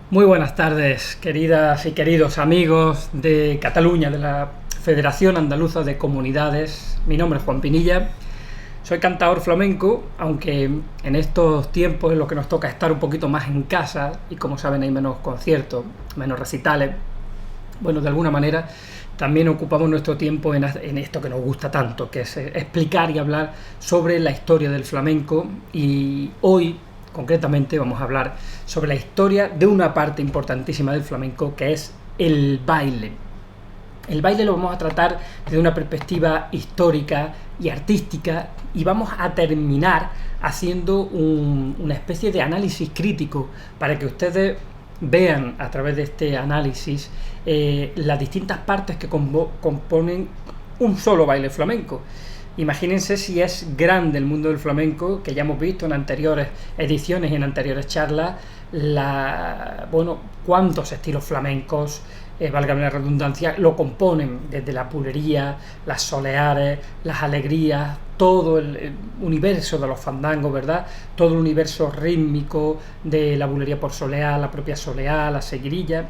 Muy buenas tardes, queridas y queridos amigos de Cataluña, de la Federación Andaluza de Comunidades. Mi nombre es Juan Pinilla, soy cantador flamenco, aunque en estos tiempos en los que nos toca estar un poquito más en casa y como saben hay menos conciertos, menos recitales. Bueno, de alguna manera también ocupamos nuestro tiempo en esto que nos gusta tanto, que es explicar y hablar sobre la historia del flamenco. Y hoy concretamente vamos a hablar sobre la historia de una parte importantísima del flamenco, que es el baile. El baile lo vamos a tratar desde una perspectiva histórica y artística, y vamos a terminar haciendo una especie de análisis crítico para que ustedes vean a través de este análisis las distintas partes que componen un solo baile flamenco. Imagínense si es grande el mundo del flamenco, que ya hemos visto en anteriores ediciones y en anteriores charlas, cuántos estilos flamencos, valga la redundancia, lo componen, desde la bulería, las soleares, las alegrías, todo el universo de los fandangos, ¿verdad? Todo el universo rítmico de la bulería por soleá, la propia soleá, la seguirilla.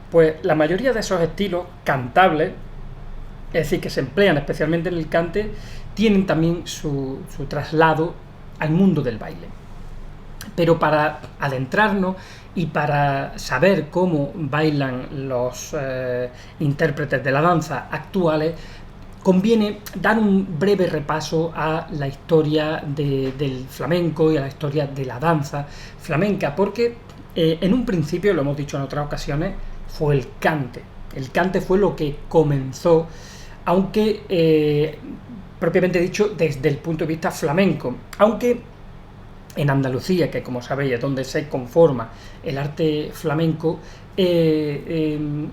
Pues la mayoría de esos estilos cantables, es decir, que se emplean especialmente en el cante, tienen también su traslado al mundo del baile. Pero para adentrarnos y para saber cómo bailan los intérpretes de la danza actuales, conviene dar un breve repaso a la historia del flamenco y a la historia de la danza flamenca, porque en un principio, lo hemos dicho en otras ocasiones, fue el cante. El cante fue lo que comenzó, aunque propiamente dicho desde el punto de vista flamenco, aunque en Andalucía, que como sabéis es donde se conforma el arte flamenco, el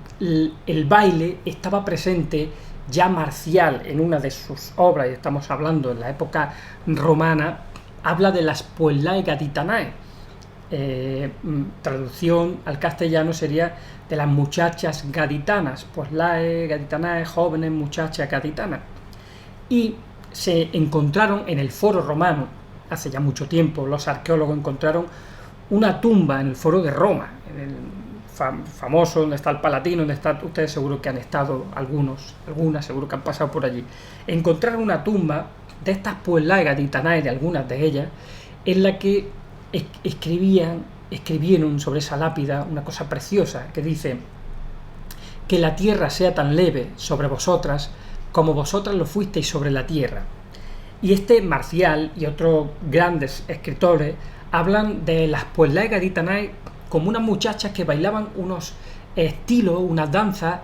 baile estaba presente ya marcial en una de sus obras, y estamos hablando en la época romana. Habla de las puellae gaditanae, traducción al castellano sería de las muchachas gaditanas, puellae gaditanae, jóvenes muchachas gaditanas. Y se encontraron en el foro romano, hace ya mucho tiempo, los arqueólogos encontraron una tumba en el foro de Roma, en el famoso, donde está el Palatino, donde está, ustedes seguro que han estado, algunas seguro que han pasado por allí. Encontraron una tumba de estas puellae gaditanae, de algunas de ellas, en la que escribieron sobre esa lápida una cosa preciosa que dice: que la tierra sea tan leve sobre vosotras como vosotras lo fuisteis sobre la tierra. Y este Marcial y otros grandes escritores hablan de las puellae gaditanae como unas muchachas que bailaban unos estilos, unas danzas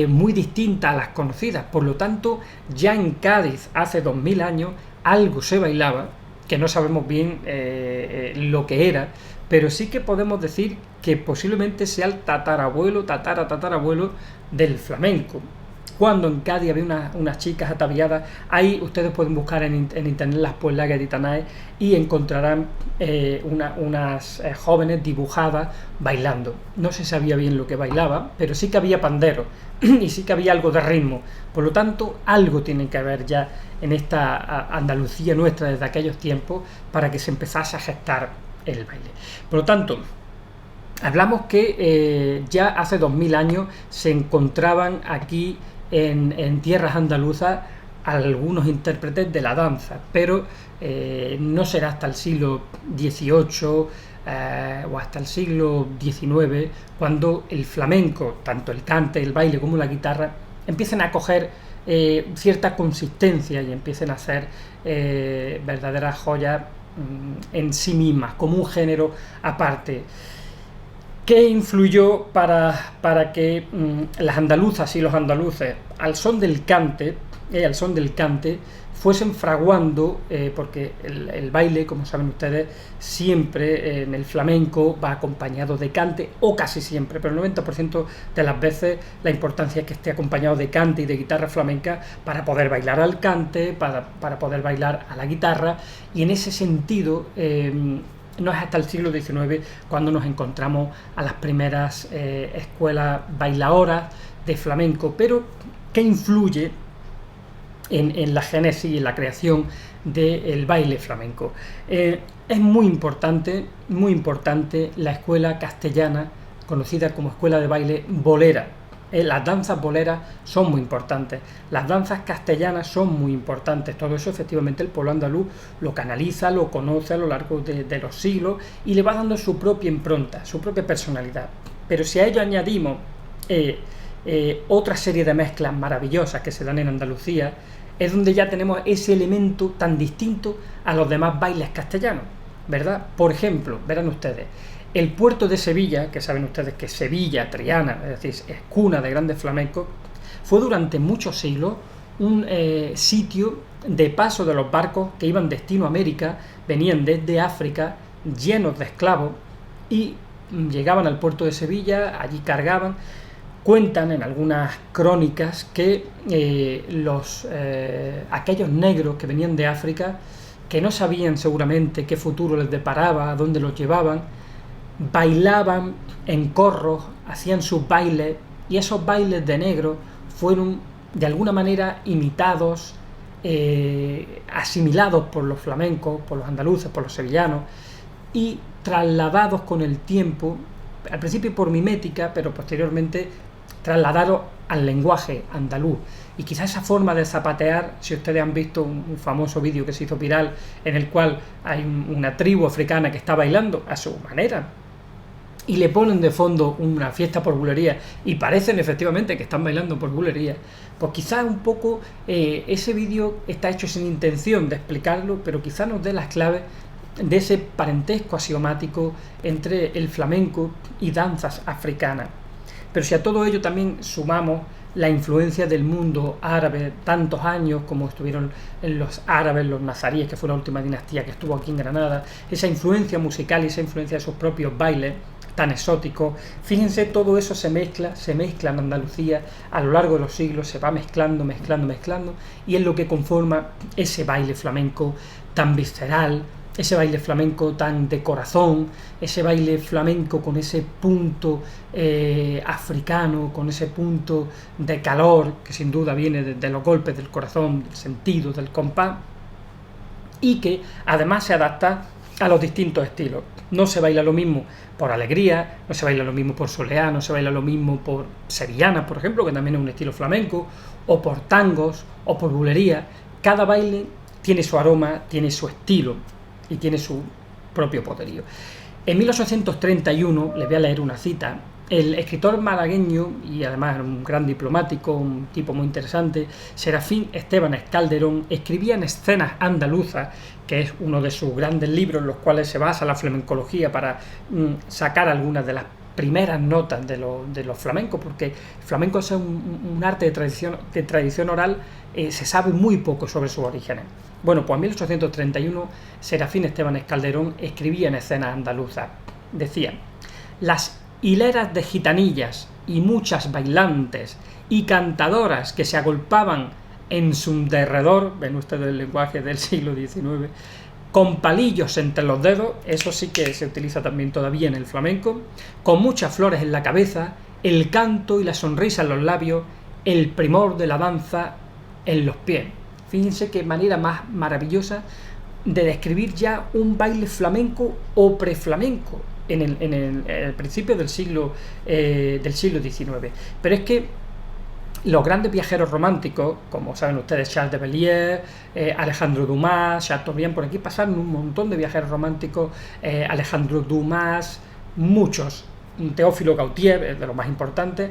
muy distintas a las conocidas. Por lo tanto, ya en Cádiz hace 2000 años algo se bailaba, que no sabemos bien lo que era, pero sí que podemos decir que posiblemente sea el tatarabuelo del flamenco. Cuando en Cádiz había unas chicas ataviadas, ahí ustedes pueden buscar en internet las puellae gaditanae y encontrarán unas jóvenes dibujadas bailando. No se sabía bien lo que bailaba, pero sí que había pandero y sí que había algo de ritmo. Por lo tanto, algo tiene que haber ya en esta Andalucía nuestra desde aquellos tiempos para que se empezase a gestar el baile. Por lo tanto, hablamos que ya hace 2000 años se encontraban aquí en tierras andaluzas algunos intérpretes de la danza, pero no será hasta el siglo XVIII o hasta el siglo XIX cuando el flamenco, tanto el cante, el baile como la guitarra, empiecen a coger cierta consistencia y empiecen a hacer verdaderas joyas en sí mismas, como un género aparte. ¿Qué influyó para que las andaluzas y los andaluces, al son del cante, fuesen fraguando, porque el baile, como saben ustedes, siempre en el flamenco va acompañado de cante, o casi siempre, pero el 90% de las veces la importancia es que esté acompañado de cante y de guitarra flamenca para poder bailar al cante, para poder bailar a la guitarra, y en ese sentido no es hasta el siglo XIX cuando nos encontramos a las primeras escuelas bailadoras de flamenco. Pero ¿qué influye en la génesis y en la creación del baile flamenco? Es muy importante la escuela castellana conocida como escuela de baile bolera. Las danzas boleras son muy importantes, las danzas castellanas son muy importantes, todo eso efectivamente el pueblo andaluz lo canaliza, lo conoce a lo largo de los siglos y le va dando su propia impronta, su propia personalidad. Pero si a ello añadimos otra serie de mezclas maravillosas que se dan en Andalucía, es donde ya tenemos ese elemento tan distinto a los demás bailes castellanos, ¿verdad? Por ejemplo, verán ustedes, el puerto de Sevilla, que saben ustedes que Sevilla, Triana, es decir, es cuna de grandes flamencos, fue durante muchos siglos un sitio de paso de los barcos que iban destino a América, venían desde África llenos de esclavos y llegaban al puerto de Sevilla, allí cargaban. Cuentan en algunas crónicas que aquellos negros que venían de África, que no sabían seguramente qué futuro les deparaba, a dónde los llevaban, bailaban en corros, hacían sus bailes, y esos bailes de negros fueron de alguna manera imitados, asimilados por los flamencos, por los andaluces, por los sevillanos, y trasladados con el tiempo, al principio por mimética, pero posteriormente trasladados al lenguaje andaluz. Y quizá esa forma de zapatear, si ustedes han visto un famoso vídeo que se hizo viral en el cual hay una tribu africana que está bailando a su manera y le ponen de fondo una fiesta por bulería y parecen efectivamente que están bailando por bulería, pues quizás un poco ese vídeo está hecho sin intención de explicarlo, pero quizás nos dé las claves de ese parentesco axiomático entre el flamenco y danzas africanas. Pero si a todo ello también sumamos la influencia del mundo árabe, tantos años como estuvieron los árabes, los nazaríes, que fue la última dinastía que estuvo aquí en Granada, esa influencia musical y esa influencia de sus propios bailes tan exóticos, fíjense, todo eso se mezcla en Andalucía a lo largo de los siglos, se va mezclando, y es lo que conforma ese baile flamenco tan visceral, ese baile flamenco tan de corazón, ese baile flamenco con ese punto africano, con ese punto de calor que sin duda viene de los golpes del corazón, del sentido, del compás, y que además se adapta a los distintos estilos. No se baila lo mismo por alegría, no se baila lo mismo por soleá, no se baila lo mismo por sevillana, por ejemplo, que también es un estilo flamenco, o por tangos, o por bulería. Cada baile tiene su aroma, tiene su estilo y tiene su propio poderío. En 1831, les voy a leer una cita, el escritor malagueño, y además un gran diplomático, un tipo muy interesante, Serafín Esteban Calderón, escribía en Escenas Andaluzas, que es uno de sus grandes libros en los cuales se basa la flamencología para sacar algunas de las primeras notas de los flamencos, porque el flamenco es un arte de tradición oral, se sabe muy poco sobre sus orígenes. Bueno, pues en 1831 Serafín Esteban Calderón escribía en Escenas Andaluzas, decía: las hileras de gitanillas y muchas bailantes y cantadoras que se agolpaban en su derredor, ven ustedes el lenguaje del siglo XIX, con palillos entre los dedos, eso sí que se utiliza también todavía en el flamenco, con muchas flores en la cabeza, el canto y la sonrisa en los labios, el primor de la danza en los pies. Fíjense qué manera más maravillosa de describir ya un baile flamenco o preflamenco en el principio del siglo XIX. Pero es que los grandes viajeros románticos, como saben ustedes, Charles de Bellier, Alejandro Dumas, Chateaubriand, por aquí pasaron un montón de viajeros románticos, Alejandro Dumas, muchos, Teófilo Gautier, de los más importantes.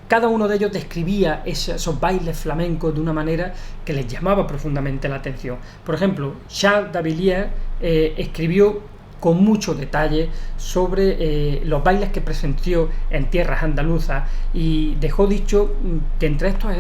Cada uno de ellos describía esos bailes flamencos de una manera que les llamaba profundamente la atención. Por ejemplo, Charles de Bellier escribió con mucho detalle sobre los bailes que presenció en tierras andaluzas y dejó dicho que entre estos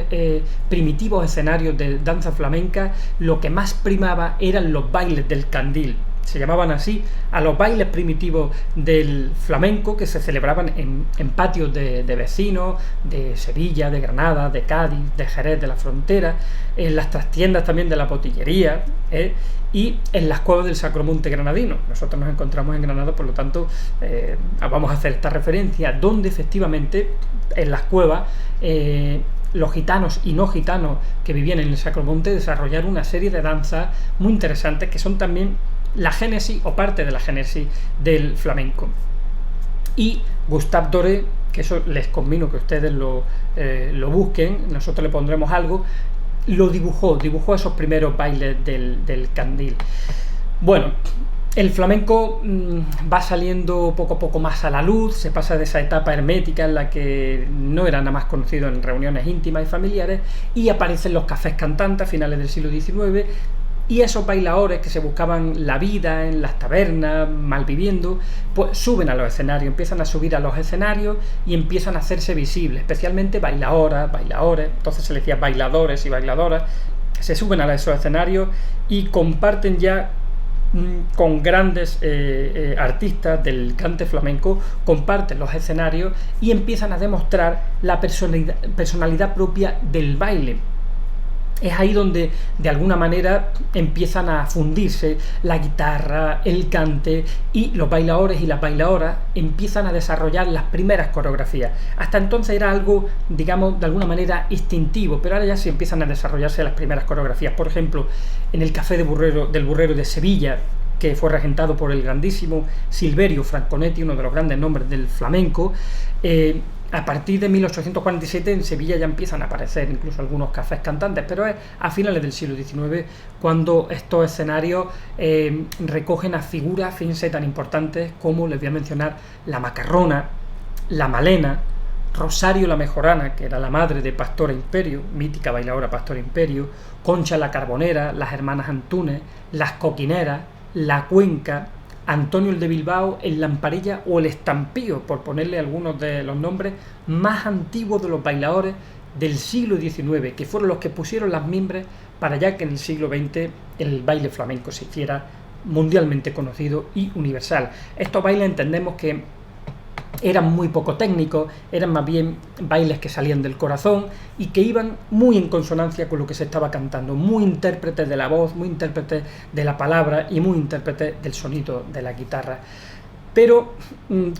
primitivos escenarios de danza flamenca lo que más primaba eran los bailes del candil. Se llamaban así a los bailes primitivos del flamenco que se celebraban en patios de vecinos, de Sevilla, de Granada, de Cádiz, de Jerez de la Frontera, en las trastiendas también de la Potillería, y en las cuevas del Sacromonte granadino. Nosotros nos encontramos en Granada, por lo tanto vamos a hacer esta referencia, donde efectivamente en las cuevas los gitanos y no gitanos que vivían en el Sacromonte desarrollaron una serie de danzas muy interesantes que son también la génesis o parte de la génesis del flamenco. y Gustave Doré, que eso les convino que ustedes lo busquen, nosotros le pondremos algo, lo dibujó esos primeros bailes del candil. Bueno, el flamenco va saliendo poco a poco más a la luz, se pasa de esa etapa hermética en la que no era nada más conocido en reuniones íntimas y familiares, y aparecen los cafés cantantes a finales del siglo XIX, y esos bailadores que se buscaban la vida en las tabernas, malviviendo, pues suben a los escenarios, empiezan a subir a los escenarios y empiezan a hacerse visibles, especialmente bailadores, entonces se les decía bailadores y bailadoras, se suben a esos escenarios y comparten ya con grandes artistas del cante flamenco, comparten los escenarios y empiezan a demostrar la personalidad propia del baile. Es ahí donde de alguna manera empiezan a fundirse la guitarra, el cante, y los bailadores y las bailadoras empiezan a desarrollar las primeras coreografías. Hasta entonces era algo, digamos, de alguna manera instintivo, pero ahora ya sí empiezan a desarrollarse las primeras coreografías. Por ejemplo, en el Café del Burrero de Sevilla, que fue regentado por el grandísimo Silverio Franconetti, uno de los grandes nombres del flamenco, a partir de 1847 en Sevilla ya empiezan a aparecer incluso algunos cafés cantantes, pero es a finales del siglo XIX cuando estos escenarios recogen a figuras, fíjense, tan importantes como, les voy a mencionar, la Macarrona, la Malena, Rosario la Mejorana, que era la madre de Pastora Imperio, mítica bailadora Pastora Imperio, Concha la Carbonera, las hermanas Antúnez, las Coquineras, la Cuenca, Antonio el de Bilbao, el Lamparilla o el Estampío, por ponerle algunos de los nombres más antiguos de los bailadores del siglo XIX, que fueron los que pusieron las mimbres para ya que en el siglo XX el baile flamenco se hiciera mundialmente conocido y universal. Estos bailes entendemos que eran muy poco técnicos, eran más bien bailes que salían del corazón y que iban muy en consonancia con lo que se estaba cantando, muy intérpretes de la voz, muy intérpretes de la palabra y muy intérpretes del sonido de la guitarra. Pero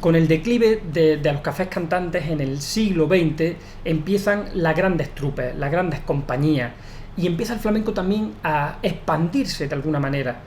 con el declive de los cafés cantantes en el siglo XX empiezan las grandes trupes, las grandes compañías, y empieza el flamenco también a expandirse de alguna manera.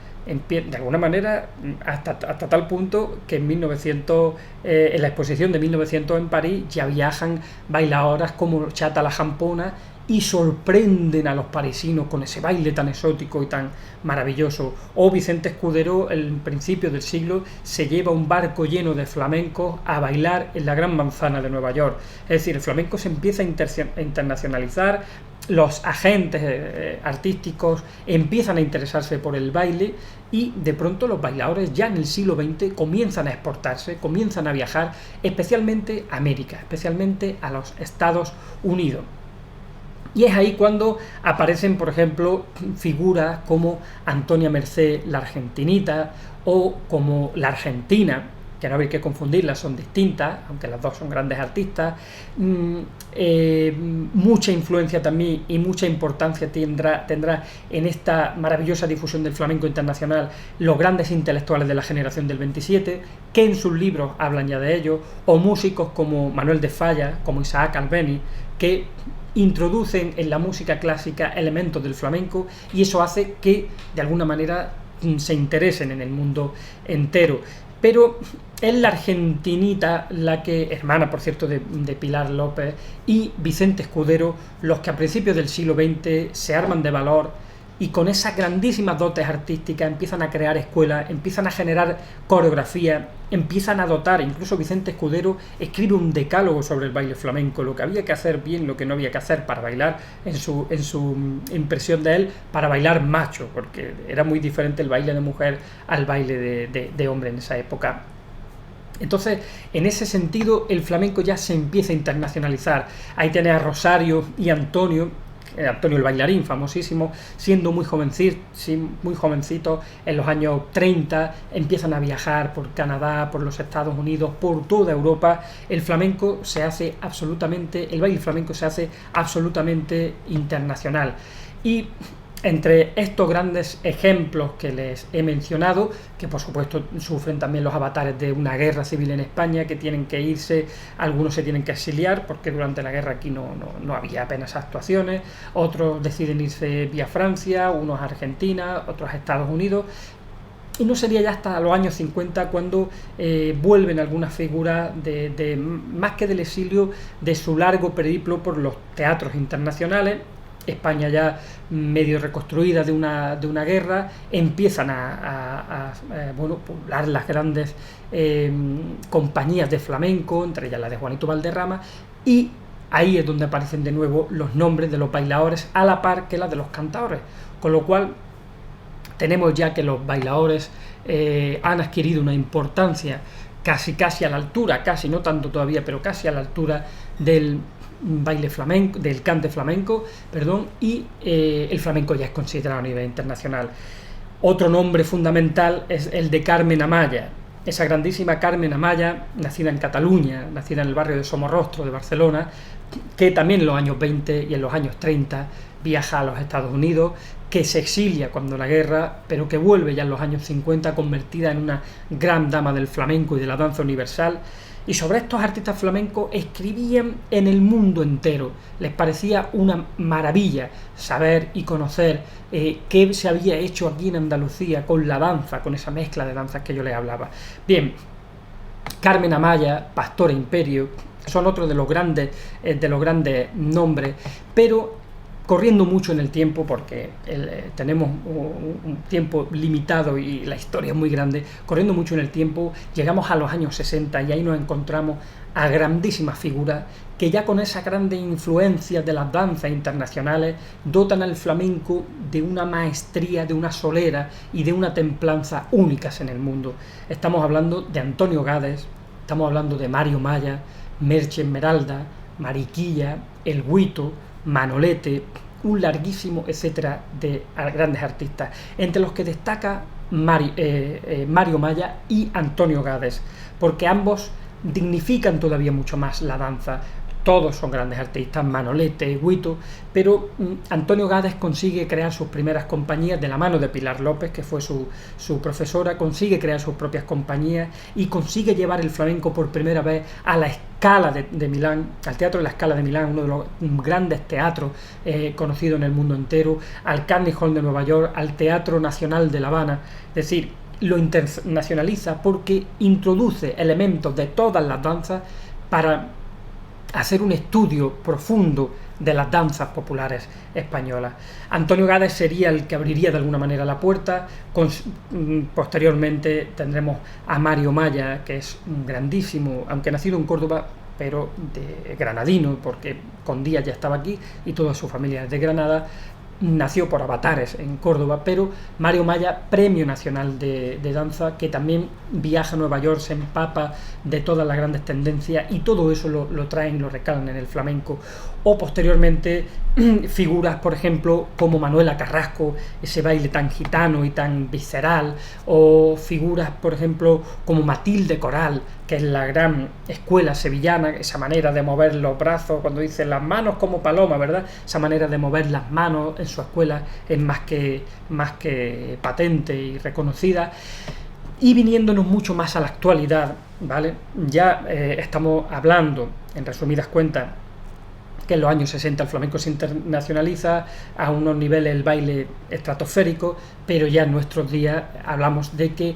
Hasta tal punto que en la exposición de 1900 en París ya viajan bailadoras como Chata la Jampona y sorprenden a los parisinos con ese baile tan exótico y tan maravilloso. O Vicente Escudero, en principio del siglo, se lleva un barco lleno de flamencos a bailar en la Gran Manzana de Nueva York. Es decir, el flamenco se empieza a internacionalizar, los agentes artísticos empiezan a interesarse por el baile y de pronto los bailadores ya en el siglo XX comienzan a exportarse, comienzan a viajar, especialmente a América, especialmente a los Estados Unidos. Y es ahí cuando aparecen, por ejemplo, figuras como Antonia Mercé la Argentinita o como la Argentina, que no hay que confundirlas, son distintas, aunque las dos son grandes artistas. Mucha influencia también y mucha importancia tendrá en esta maravillosa difusión del flamenco internacional los grandes intelectuales de la generación del 27, que en sus libros hablan ya de ello, o músicos como Manuel de Falla, como Isaac Albéniz, que introducen en la música clásica elementos del flamenco, y eso hace que de alguna manera se interesen en el mundo entero. Pero es la Argentinita, la que, hermana por cierto de Pilar López, y Vicente Escudero, los que a principios del siglo XX se arman de valor y con esas grandísimas dotes artísticas empiezan a crear escuelas, empiezan a generar coreografía, empiezan a dotar. Incluso Vicente Escudero escribe un decálogo sobre el baile flamenco, lo que había que hacer bien, lo que no había que hacer para bailar, en su impresión de él, para bailar macho, porque era muy diferente el baile de mujer al baile de hombre en esa época. Entonces, en ese sentido, el flamenco ya se empieza a internacionalizar. Ahí tenés a Rosario y Antonio el bailarín, famosísimo, siendo muy jovencito, en los años 30, empiezan a viajar por Canadá, por los Estados Unidos, por toda Europa. El baile flamenco se hace absolutamente internacional. Y entre estos grandes ejemplos que les he mencionado, que por supuesto sufren también los avatares de una guerra civil en España, que tienen que irse, algunos se tienen que exiliar porque durante la guerra aquí no había apenas actuaciones, otros deciden irse vía Francia, unos a Argentina, otros a Estados Unidos. y no sería ya hasta los años 50 cuando vuelven algunas figuras más que del exilio, de su largo periplo por los teatros internacionales. España ya medio reconstruida de una guerra, empiezan a poblar las grandes compañías de flamenco, entre ellas la de Juanito Valderrama, y ahí es donde aparecen de nuevo los nombres de los bailadores a la par que la de los cantadores, con lo cual tenemos ya que los bailadores han adquirido una importancia casi a la altura, casi no tanto todavía, pero casi a la altura del baile flamenco, del cante flamenco, y el flamenco ya es considerado a nivel internacional. Otro nombre fundamental es el de Carmen Amaya, esa grandísima Carmen Amaya, nacida en Cataluña, nacida en el barrio de Somorrostro de Barcelona, que también en los años 20 y en los años 30 viaja a los Estados Unidos, que se exilia cuando la guerra, pero que vuelve ya en los años 50 convertida en una gran dama del flamenco y de la danza universal. Y sobre estos artistas flamencos escribían en el mundo entero. Les parecía una maravilla saber y conocer qué se había hecho aquí en Andalucía con la danza, con esa mezcla de danzas que yo les hablaba. Bien, Carmen Amaya, Pastora Imperio, son otros de los grandes nombres, pero corriendo mucho en el tiempo, porque tenemos un tiempo limitado y la historia es muy grande, corriendo mucho en el tiempo, llegamos a los años 60 y ahí nos encontramos a grandísimas figuras que ya con esa grande influencia de las danzas internacionales dotan al flamenco de una maestría, de una solera y de una templanza únicas en el mundo. Estamos hablando de Antonio Gades, estamos hablando de Mario Maya, Merche Esmeralda, Mariquilla, El Guito, Manolete, un larguísimo etcétera de grandes artistas, entre los que destaca Mario Maya y Antonio Gades, porque ambos dignifican todavía mucho más la danza. Todos son grandes artistas, Manolete, Guito, pero Antonio Gades consigue crear sus primeras compañías de la mano de Pilar López, que fue su profesora, consigue crear sus propias compañías y consigue llevar el flamenco por primera vez a la Scala de Milán, al Teatro de la Scala de Milán, uno de los grandes teatros conocidos en el mundo entero, al Carnegie Hall de Nueva York, al Teatro Nacional de La Habana. Es decir, lo internacionaliza porque introduce elementos de todas las danzas para hacer un estudio profundo de las danzas populares españolas. Antonio Gades sería el que abriría de alguna manera la puerta. Posteriormente tendremos a Mario Maya, que es un grandísimo, aunque nacido en Córdoba, pero de granadino, porque con Díaz ya estaba aquí y toda su familia es de Granada. Nació por Avatares en Córdoba, pero Mario Maya, Premio Nacional de Danza, que también viaja a Nueva York, se empapa de todas las grandes tendencias y todo eso lo traen, lo recalcan en el flamenco. O posteriormente figuras, por ejemplo, como Manuela Carrasco, ese baile tan gitano y tan visceral, o figuras, por ejemplo, como Matilde Coral, que es la gran escuela sevillana, esa manera de mover los brazos, cuando dice las manos como paloma, ¿verdad? Esa manera de mover las manos en su escuela es más que patente y reconocida. Y viniéndonos mucho más a la actualidad, ¿vale? Ya estamos hablando, en resumidas cuentas, que en los años 60 el flamenco se internacionaliza a unos niveles el baile estratosférico, pero ya en nuestros días hablamos de que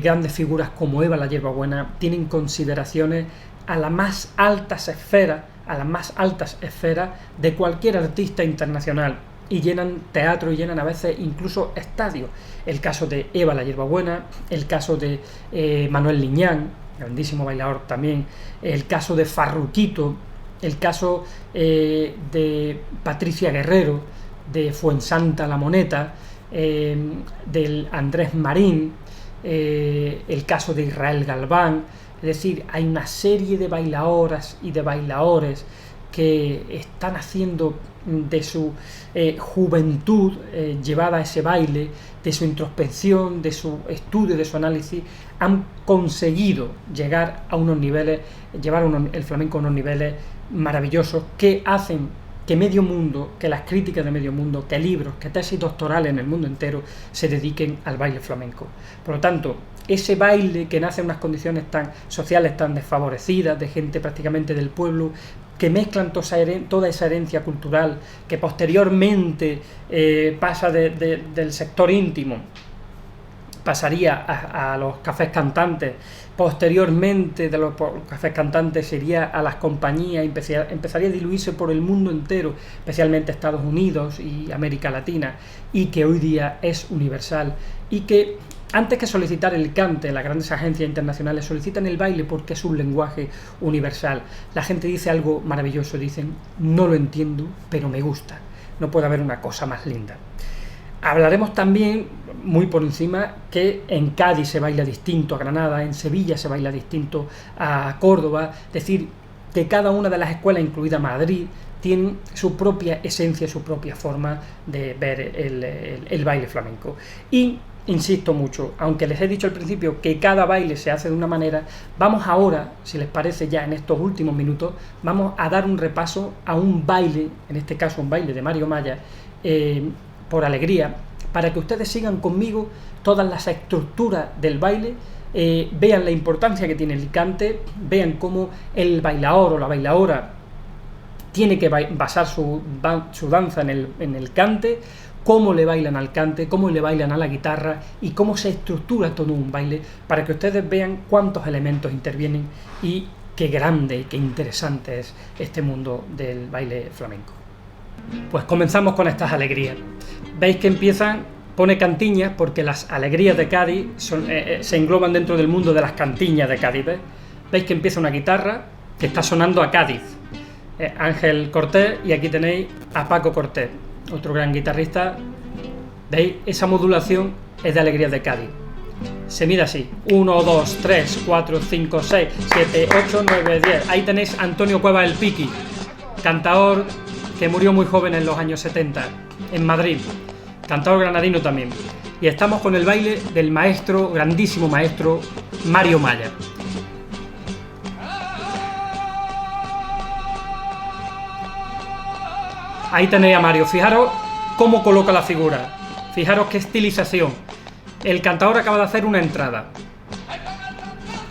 grandes figuras como Eva la Hierbabuena tienen consideraciones a las más altas esferas de cualquier artista internacional, y llenan teatro y llenan a veces incluso estadios. El caso de Eva la Hierbabuena, el caso de Manuel Liñán, grandísimo bailador también, el caso de Farruquito, el caso de Patricia Guerrero, de Fuensanta La Moneta, del Andrés Marín, el caso de Israel Galván. Es decir, hay una serie de bailadoras y de bailadores que están haciendo de su juventud llevada a ese baile, de su introspección, de su estudio, de su análisis, han conseguido llegar a unos niveles, el flamenco a unos niveles maravillosos que hacen que medio mundo, que las críticas de medio mundo, que libros, que tesis doctorales en el mundo entero se dediquen al baile flamenco. Por lo tanto, ese baile que nace en unas condiciones tan sociales tan desfavorecidas, de gente prácticamente del pueblo, que mezclan toda esa herencia cultural, que posteriormente pasa del sector íntimo, pasaría a los cafés cantantes, posteriormente de los cafés cantantes se iría a las compañías, empezaría a diluirse por el mundo entero, especialmente Estados Unidos y América Latina, y que hoy día es universal, y que antes que solicitar el cante, las grandes agencias internacionales solicitan el baile porque es un lenguaje universal. La gente dice algo maravilloso, dicen, no lo entiendo, pero me gusta. No puede haber una cosa más linda. Hablaremos también, muy por encima, que en Cádiz se baila distinto a Granada, en Sevilla se baila distinto a Córdoba, es decir, que cada una de las escuelas, incluida Madrid, tienen su propia esencia, su propia forma de ver el baile flamenco. Y insisto mucho, aunque les he dicho al principio que cada baile se hace de una manera, vamos ahora, si les parece ya en estos últimos minutos, vamos a dar un repaso a un baile, en este caso un baile de Mario Maya, por alegría, para que ustedes sigan conmigo todas las estructuras del baile, vean la importancia que tiene el cante, vean cómo el bailaor o la bailaora tiene que basar su danza en el cante, cómo le bailan al cante, cómo le bailan a la guitarra y cómo se estructura todo un baile, para que ustedes vean cuántos elementos intervienen y qué grande y qué interesante es este mundo del baile flamenco. Pues comenzamos con estas alegrías. Veis que empiezan, pone cantiñas porque las alegrías de Cádiz se engloban dentro del mundo de las cantiñas de Cádiz. Veis que empieza una guitarra que está sonando a Cádiz, Ángel Cortés, y aquí tenéis a Paco Cortés, otro gran guitarrista. ¿Veis? Esa modulación es de alegrías de Cádiz. Se mide así: 1, 2, 3, 4, 5, 6, 7, 8, 9, 10. Ahí tenéis a Antonio Cuevas el Piqui, cantador que murió muy joven en los años 70 en Madrid, cantador granadino también. Y estamos con el baile del maestro, grandísimo maestro, Mario Maya. Ahí tenéis a Mario, fijaros cómo coloca la figura, fijaros qué estilización. El cantador acaba de hacer una entrada.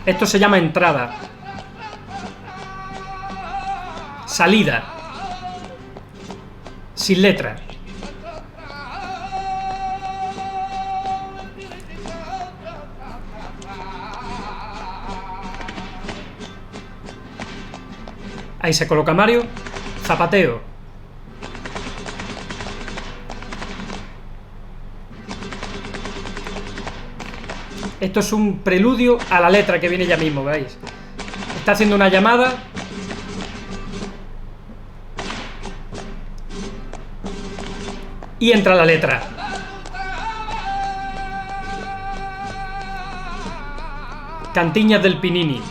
Esto se llama entrada. Salida. Sin letra. Ahí se coloca Mario. Zapateo. Esto es un preludio a la letra que viene ya mismo, ¿veis? Está haciendo una llamada. Y entra la letra. Cantiñas del Pinini.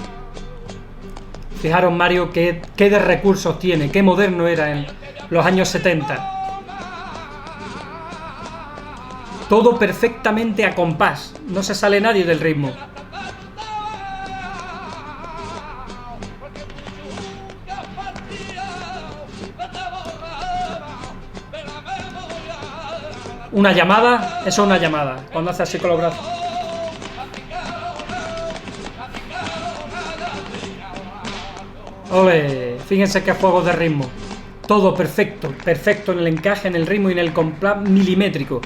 Fijaros, Mario, qué de recursos tiene, qué moderno era en los años 70. Todo perfectamente a compás, no se sale nadie del ritmo. Una llamada, eso es una llamada, cuando hace así con los brazos. ¡Ole! Fíjense qué juego de ritmo. Todo perfecto, perfecto en el encaje, en el ritmo y en el compás milimétrico.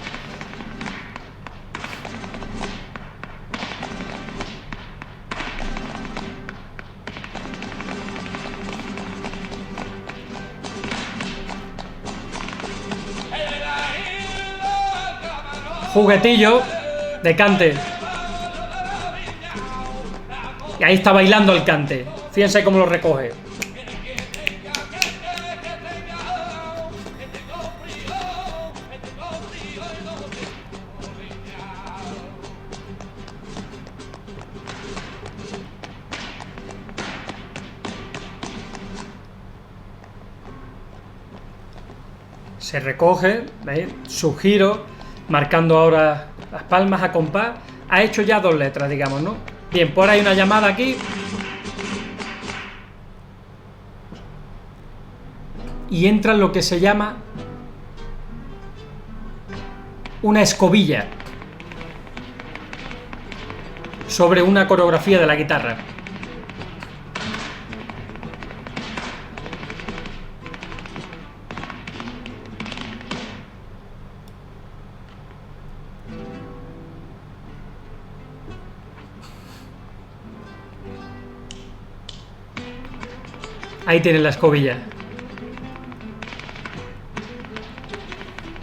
Juguetillo de cante. Y ahí está bailando el cante. Fíjense cómo lo recoge. Se recoge, ¿veis? Su giro, marcando ahora las palmas a compás. Ha hecho ya dos letras, digamos, ¿no? Bien, por ahí una llamada aquí. Y entra en lo que se llama una escobilla sobre una coreografía de la guitarra. Ahí tienen la escobilla.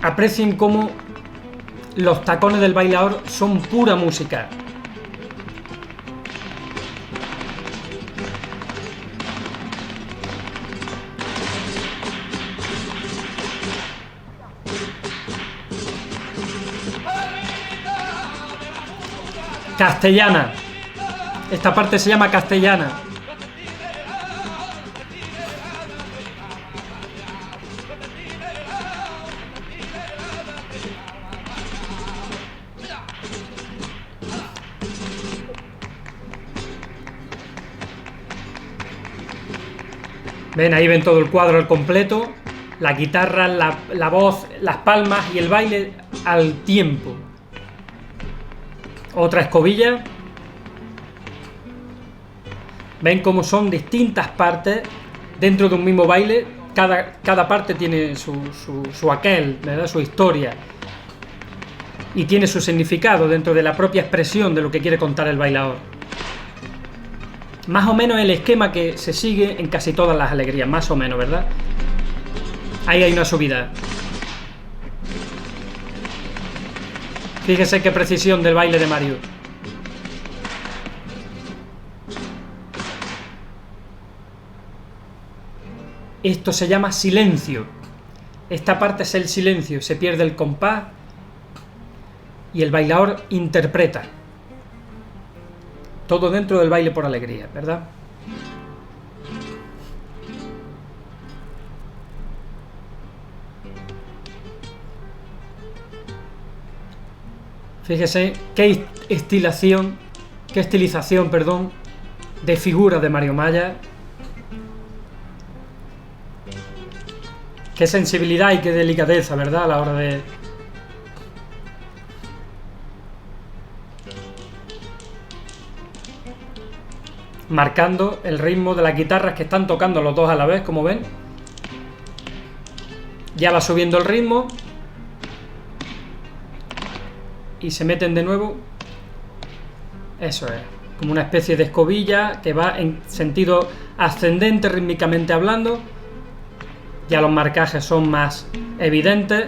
Aprecien cómo los tacones del bailador son pura música. Castellana. Esta parte se llama castellana. Ven, ahí ven todo el cuadro al completo. La guitarra, la voz, las palmas y el baile al tiempo. Otra escobilla. Ven cómo son distintas partes dentro de un mismo baile. Cada parte tiene su aquel, ¿verdad? Su historia. Y tiene su significado dentro de la propia expresión de lo que quiere contar el bailador. Más o menos el esquema que se sigue en casi todas las alegrías, más o menos, ¿verdad? Ahí hay una subida. Fíjese qué precisión del baile de Mario. Esto se llama silencio. Esta parte es el silencio, se pierde el compás y el bailador interpreta. Todo dentro del baile por alegría, ¿verdad? Fíjese qué estilización, de figura de Mario Maya. Qué sensibilidad y qué delicadeza, ¿verdad? A la hora de... marcando el ritmo de las guitarras que están tocando los dos a la vez, como ven. Ya va subiendo el ritmo. Y se meten de nuevo. Eso es, como una especie de escobilla que va en sentido ascendente rítmicamente hablando. Ya los marcajes son más evidentes.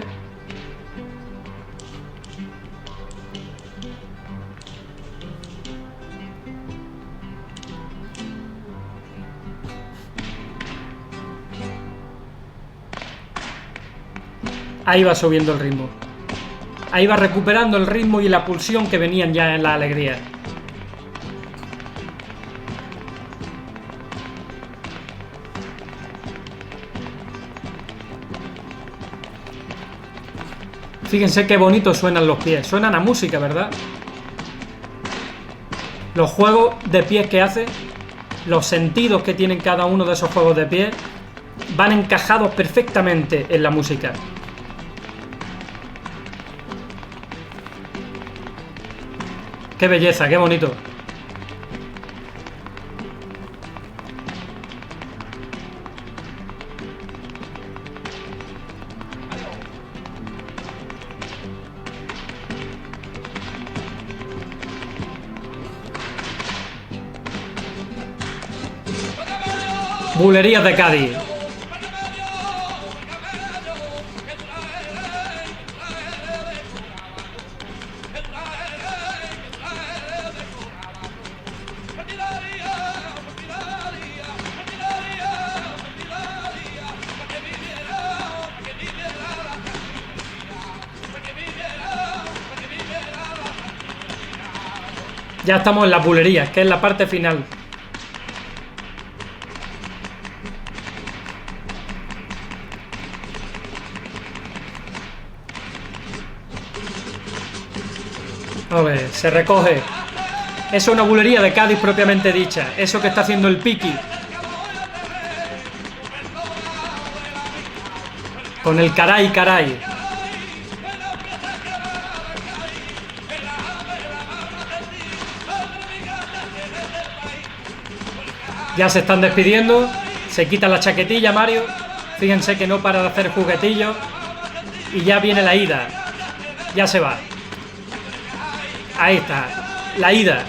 Ahí va subiendo el ritmo. Ahí va recuperando el ritmo y la pulsión que venían ya en la alegría. Fíjense qué bonito suenan los pies. Suenan a música, ¿verdad? Los juegos de pies que hace, los sentidos que tienen cada uno de esos juegos de pies, van encajados perfectamente en la música. ¡Qué belleza! ¡Qué bonito! Bulerías de Cádiz. Ya estamos en las bulerías, que es la parte final. A ver, se recoge. Es una bulería de Cádiz propiamente dicha. Eso que está haciendo el Piqui. Con el caray, caray. Ya se están despidiendo. Se quita la chaquetilla, Mario. Fíjense que no para de hacer juguetillos. Y ya viene la ida. Ya se va. Ahí está. La ida.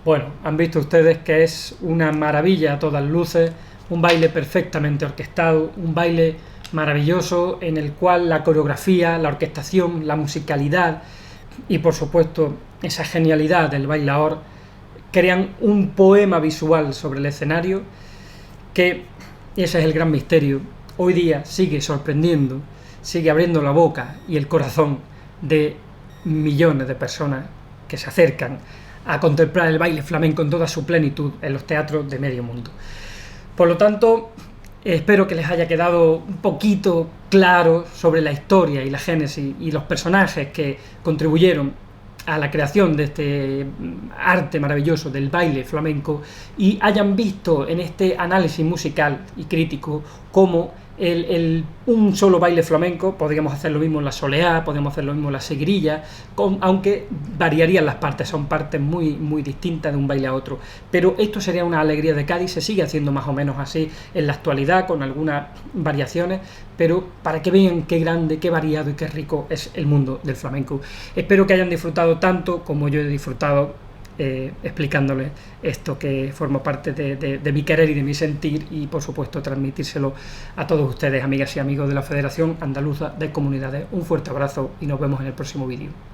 Bueno, han visto ustedes que es una maravilla a todas luces, un baile perfectamente orquestado, un baile maravilloso en el cual la coreografía, la orquestación, la musicalidad y por supuesto esa genialidad del bailaor crean un poema visual sobre el escenario que, ese es el gran misterio, hoy día sigue sorprendiendo, sigue abriendo la boca y el corazón de millones de personas que se acercan a contemplar el baile flamenco en toda su plenitud en los teatros de medio mundo. Por lo tanto, espero que les haya quedado un poquito claro sobre la historia y la génesis y los personajes que contribuyeron a la creación de este arte maravilloso del baile flamenco y hayan visto en este análisis musical y crítico cómo un solo baile flamenco, podríamos hacer lo mismo en la soleá, podemos hacer lo mismo en la seguirilla, aunque variarían las partes, son partes muy, muy distintas de un baile a otro, pero esto sería una alegría de Cádiz, se sigue haciendo más o menos así en la actualidad con algunas variaciones, pero para que vean qué grande, qué variado y qué rico es el mundo del flamenco. Espero que hayan disfrutado tanto como yo he disfrutado explicándoles esto que forma parte de mi querer y de mi sentir, y por supuesto transmitírselo a todos ustedes, amigas y amigos de la Federación Andaluza de Comunidades. Un fuerte abrazo y nos vemos en el próximo vídeo.